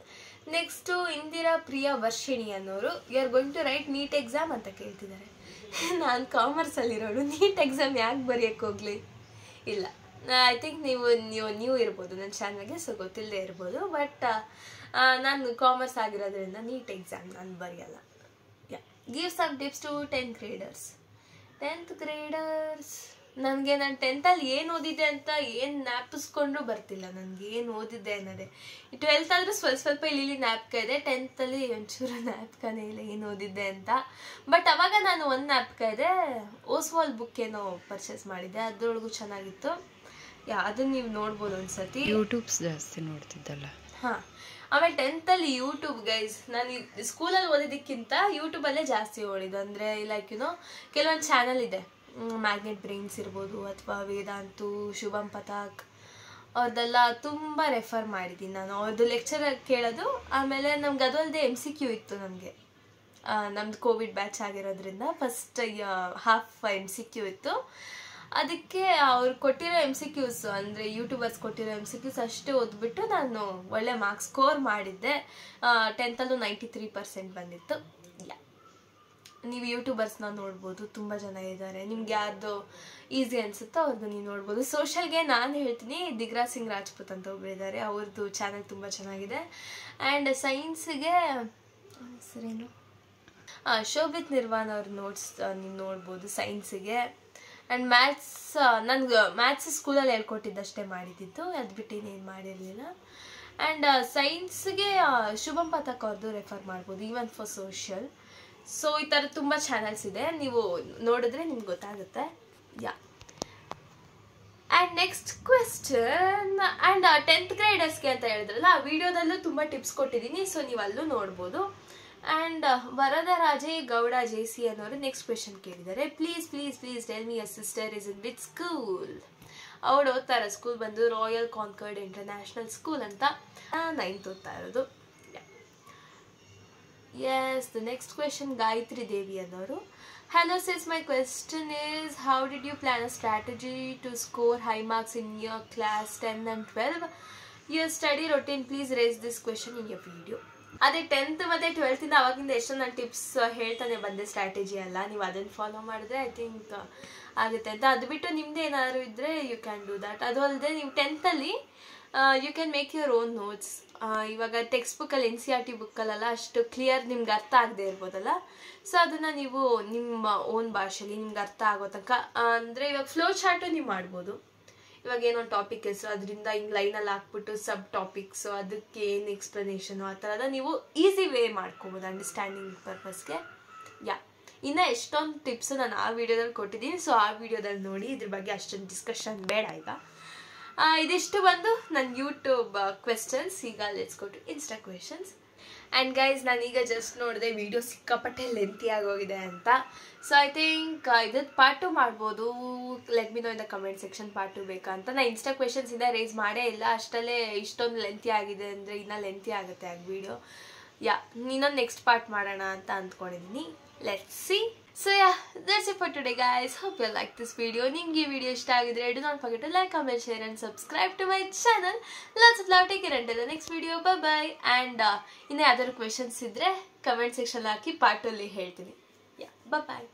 ನೆಕ್ಸ್ಟು ಇಂದಿರಾ ಪ್ರಿಯಾ ವರ್ಷಿಣಿ ಅನ್ನೋರು, you are going to write NEET exam ಅಂತ ಕೇಳ್ತಿದ್ದಾರೆ. ನಾನು ಕಾಮರ್ಸಲ್ಲಿರೋಳು, ನೀಟ್ ಎಕ್ಸಾಮ್ ಯಾಕೆ ಬರೆಯೋಕ್ಕೆ ಹೋಗಲಿ? ಇಲ್ಲ, ಐ ಥಿಂಕ್ ನೀವು ಇರ್ಬೋದು ನನ್ನ ಚಾನಲ್ಗೆ, ಸೊ ಗೊತ್ತಿಲ್ಲದೆ ಇರ್ಬೋದು. ಬಟ್ ನಾನು ಕಾಮರ್ಸ್ ಆಗಿರೋದ್ರಿಂದ ನೀಟ್ ಎಕ್ಸಾಮ್ ನಾನು ಬರೆಯಲ್ಲ. Give some tips to 10th graders. ನನಗೆ ನಾನು 10th ಏನು ಓದಿದ್ದೆ ಅಂತ ಏನು ಜ್ಞಾಪಿಸ್ಕೊಂಡ್ರೂ ಬರ್ತಿಲ್ಲ ನನಗೆ ಏನು ಓದಿದ್ದೆ ಅನ್ನೋದೇ. 12th ಆದರೂ ಸ್ವಲ್ಪ ಇಲ್ಲಿ ಜ್ಞಾಪಕ ಇದೆ, 10th ಒಂಚೂರು ಜ್ಞಾಪಕನೇ ಇಲ್ಲ ಏನು ಓದಿದ್ದೆ ಅಂತ. ಬಟ್ ಅವಾಗ ನಾನು ಒಂದು ಜ್ಞಾಪಕ ಇದೆ, ಓಸ್ವಾಲ್ ಬುಕ್ ಏನೋ ಪರ್ಚೇಸ್ ಮಾಡಿದ್ದೆ, ಅದರೊಳಗೂ ಚೆನ್ನಾಗಿತ್ತು. ಅದನ್ನು ನೀವು ನೋಡ್ಬೋದು ಒಂದ್ಸತಿ. ಯೂಟ್ಯೂಬ್ಸ್ ಜಾಸ್ತಿ ನೋಡ್ತಿದ್ದಲ್ಲ. ಹಾಂ, ಆಮೇಲೆ 10th ಯೂಟ್ಯೂಬ್ ಗೈಸ್, ನಾನು ಸ್ಕೂಲಲ್ಲಿ ಓದಿದ್ದಕ್ಕಿಂತ ಯೂಟ್ಯೂಬಲ್ಲೇ ಜಾಸ್ತಿ ಓಡಿದ್ದು. ಅಂದರೆ ಲೈಕ್ ಕೆಲವೊಂದು ಚಾನಲ್ ಇದೆ, ಮ್ಯಾಗ್ನೆಟ್ ಬ್ರೈನ್ಸ್ ಇರ್ಬೋದು, ಅಥವಾ ವೇದಾಂತು, ಶುಭಂ ಪತಾಕ್, ಅವ್ರದ್ದೆಲ್ಲ ತುಂಬ ರೆಫರ್ ಮಾಡಿದ್ದೀನಿ ನಾನು. ಅವ್ರದ್ದು ಲೆಕ್ಚರ್ ಕೇಳೋದು. ಆಮೇಲೆ ನಮ್ಗೆ ಅದಲ್ಲದೆ MCQ ಇತ್ತು ನಮಗೆ, ನಮ್ದು ಕೋವಿಡ್ ಬ್ಯಾಚ್ ಆಗಿರೋದ್ರಿಂದ ಫಸ್ಟ್ ಹಾಫ್ MCQ ಇತ್ತು. ಅದಕ್ಕೆ ಅವ್ರು ಕೊಟ್ಟಿರೋ MCQs, ಅಂದರೆ ಯೂಟ್ಯೂಬರ್ಸ್ ಕೊಟ್ಟಿರೋ MCQs ಅಷ್ಟೇ ಓದ್ಬಿಟ್ಟು ನಾನು ಒಳ್ಳೆ ಮಾರ್ಕ್ಸ್ ಸ್ಕೋರ್ ಮಾಡಿದ್ದೆ. 10th 93% ಬಂದಿತ್ತು. ನೀವು ಯೂಟ್ಯೂಬರ್ಸ್ನ ನೋಡ್ಬೋದು, ತುಂಬ ಜನ ಇದ್ದಾರೆ. ನಿಮ್ಗೆ ಯಾರ್ದು ಈಸಿ ಅನಿಸುತ್ತೋ ಅವ್ರದ್ದು ನೀವು ನೋಡ್ಬೋದು. ಸೋಷಲ್ಗೆ ನಾನು ಹೇಳ್ತೀನಿ, ದಿಗ್ರಾಜ್ ಸಿಂಗ್ ರಾಜ್ಪೂತ್ ಅಂತ ಒಬ್ಬರಿದ್ದಾರೆ, ಅವ್ರದ್ದು ಚಾನಲ್ ತುಂಬ ಚೆನ್ನಾಗಿದೆ. ಆ್ಯಂಡ್ ಸೈನ್ಸಿಗೆ ಸರಿನು ಶೋಭಿತ್ ನಿರ್ವಾನ್ ಅವ್ರ ನೋಟ್ಸ್ ನೀವು ನೋಡ್ಬೋದು ಸೈನ್ಸಿಗೆ. ಆ್ಯಂಡ್ ನನಗೆ ಮ್ಯಾಥ್ಸ್ ಸ್ಕೂಲಲ್ಲಿ ಹೇಳ್ಕೊಟ್ಟಿದ್ದಷ್ಟೇ ಮಾಡಿದ್ದಿತ್ತು, ಅದು ಬಿಟ್ಟು ಇನ್ನೇನು ಮಾಡಿರಲಿಲ್ಲ. ಆ್ಯಂಡ್ ಸೈನ್ಸ್ಗೆ ಶುಭಂ ಪತಾಕ್ ಅವ್ರದ್ದು ರೆಫರ್ ಮಾಡ್ಬೋದು, ಈವನ್ ಫಾರ್ ಸೋಷಿಯಲ್. ಸೊ ಈ ಥರ ತುಂಬ ಚಾನಲ್ಸ್ ಇದೆ, ನೀವು ನೋಡಿದ್ರೆ ನಿಮ್ಗೆ ಗೊತ್ತಾಗುತ್ತೆ. And next question, and 10th graders ಅಂತ ಹೇಳಿದ್ರಲ್ಲ, ಆ ವಿಡಿಯೋದಲ್ಲೂ ತುಂಬ ಟಿಪ್ಸ್ ಕೊಟ್ಟಿದ್ದೀನಿ, ಸೊ ನೀವು ಅಲ್ಲೂ ನೋಡ್ಬೋದು. ಆ್ಯಂಡ್ ವರದರಾಜೆ ಗೌಡ JC ಅನ್ನೋರು ನೆಕ್ಸ್ಟ್ ಕ್ವೆಶನ್ ಕೇಳಿದ್ದಾರೆ. Please tell me your sister is in which school. ಅವಳು ಓದ್ತಾರೆ ಸ್ಕೂಲ್ ಬಂದು ರಾಯಲ್ ಕಾನ್ಕರ್ಡ್ ಇಂಟರ್ನ್ಯಾಷನಲ್ ಸ್ಕೂಲ್ ಅಂತ, 9th ಓದ್ತಾ ಇರೋದು. Yes, the next question Gayatri Devi ಅನ್ನೋರು. Hello sis, my question is, how did you plan a strategy to score high marks in your class 10 and 12? Your study routine, please raise this question in your video. ಅದೇ 10th ಮತ್ತು 12th ಅವಾಗಿಂದ ಎಷ್ಟು ನಾನು tips ಹೇಳ್ತಾನೆ ಬಂದೆ, strategy ಎಲ್ಲ. ನೀವು ಅದನ್ನು ಫಾಲೋ ಮಾಡಿದ್ರೆ ಐ ಥಿಂಕ್ ಆಗುತ್ತೆ ಅಂತ. ಅದು ಬಿಟ್ಟು ನಿಮ್ದು ಏನಾದ್ರು ಇದ್ದರೆ ಯು ಕ್ಯಾನ್ ಡೂ ದ್ಯಾಟ್. ಅದು ಅಲ್ಲದೆ ನೀವು 10th you can make your own notes. ಇವಾಗ ಟೆಕ್ಸ್ಟ್ ಬುಕ್ಕಲ್ಲಿ NCERT ಬುಕ್ಕಲ್ಲೆಲ್ಲ ಅಷ್ಟು ಕ್ಲಿಯರ್ ನಿಮ್ಗೆ ಅರ್ಥ ಆಗದೆ ಇರ್ಬೋದಲ್ಲ, ಸೊ ಅದನ್ನು ನೀವು ನಿಮ್ಮ ಓನ್ ಭಾಷೆಯಲ್ಲಿ ನಿಮ್ಗೆ ಅರ್ಥ ಆಗೋ ತನಕ, ಅಂದರೆ ಇವಾಗ ಫ್ಲೋ ಚಾರ್ಟು ನೀವು ಮಾಡ್ಬೋದು. ಇವಾಗ ಏನೋ ಟಾಪಿಕ್ ಹೆಸರು, ಅದರಿಂದ ಹಿಂಗೆ ಲೈನಲ್ಲಿ ಹಾಕ್ಬಿಟ್ಟು ಸಬ್ ಟಾಪಿಕ್ಸು, ಅದಕ್ಕೆ ಏನು ಎಕ್ಸ್ಪ್ಲನೇಷನು, ಆ ಥರದ ನೀವು ಈಸಿ ವೇ ಮಾಡ್ಕೊಬೋದು ಅಂಡರ್ಸ್ಟ್ಯಾಂಡಿಂಗ್ ಪರ್ಪಸ್ಗೆ. ಇನ್ನು ಎಷ್ಟೊಂದು ಟಿಪ್ಸು ನಾನು ಆ ವಿಡಿಯೋದಲ್ಲಿ ಕೊಟ್ಟಿದ್ದೀನಿ. ಸೊ ಆ ವಿಡಿಯೋದಲ್ಲಿ ನೋಡಿ, ಇದ್ರ ಬಗ್ಗೆ ಅಷ್ಟೊಂದು ಡಿಸ್ಕಷನ್ ಬೇಡ ಈಗ. ಇದಿಷ್ಟು ಬಂದು ನನ್ನ ಯೂಟ್ಯೂಬ್ ಕ್ವೆಶ್ಚನ್ಸ್. ಈಗ let's go to Insta questions. And guys, ನಾನೀಗ ಜಸ್ಟ್ ನೋಡಿದೆ ವಿಡಿಯೋ ಸಿಕ್ಕಾಪಟ್ಟೆ ಲೆಂತಿ ಆಗೋಗಿದೆ ಅಂತ. ಸೊ ಐ ಥಿಂಕ್ ಇದಕ್ಕೆ ಪಾರ್ಟ್ 2 ಮಾಡ್ಬೋದು. Let me know in the comment section part 2 ಬೇಕಾ ಅಂತ. ನಾನು ಇನ್ಸ್ಟಾ ಕ್ವೆಶನ್ಸಿಂದ ರೇಸ್ ಮಾಡೇ ಇಲ್ಲ, ಅಷ್ಟಲ್ಲೇ ಇಷ್ಟೊಂದು ಲೆಂತಿ ಆಗಿದೆ ಅಂದರೆ ಇನ್ನೂ ಲೆಂತಿ ಆಗುತ್ತೆ ಆ ವಿಡಿಯೋ. ಇನ್ನೊಂದು ನೆಕ್ಸ್ಟ್ ಪಾರ್ಟ್ ಮಾಡೋಣ ಅಂತ ಅಂದ್ಕೊಂಡಿದ್ದೀನಿ. Let's see. So yeah, that's it for today guys. Hope you like this video. ನಿಮಗೆ ಈ ವಿಡಿಯೋ ಇಷ್ಟ ಆಗಿದ್ರೆ do not forget to like, comment, share and subscribe to my channel. Lots of love. Take care until the next video. Bye bye. And ಇನ್ನು ಯಾವ್ದಾದ್ರು questions ಇದ್ರೆ comment section ಹಾಕಿ part 2 ಅಲ್ಲಿ ಹೇಳ್ತೀನಿ. Bye bye.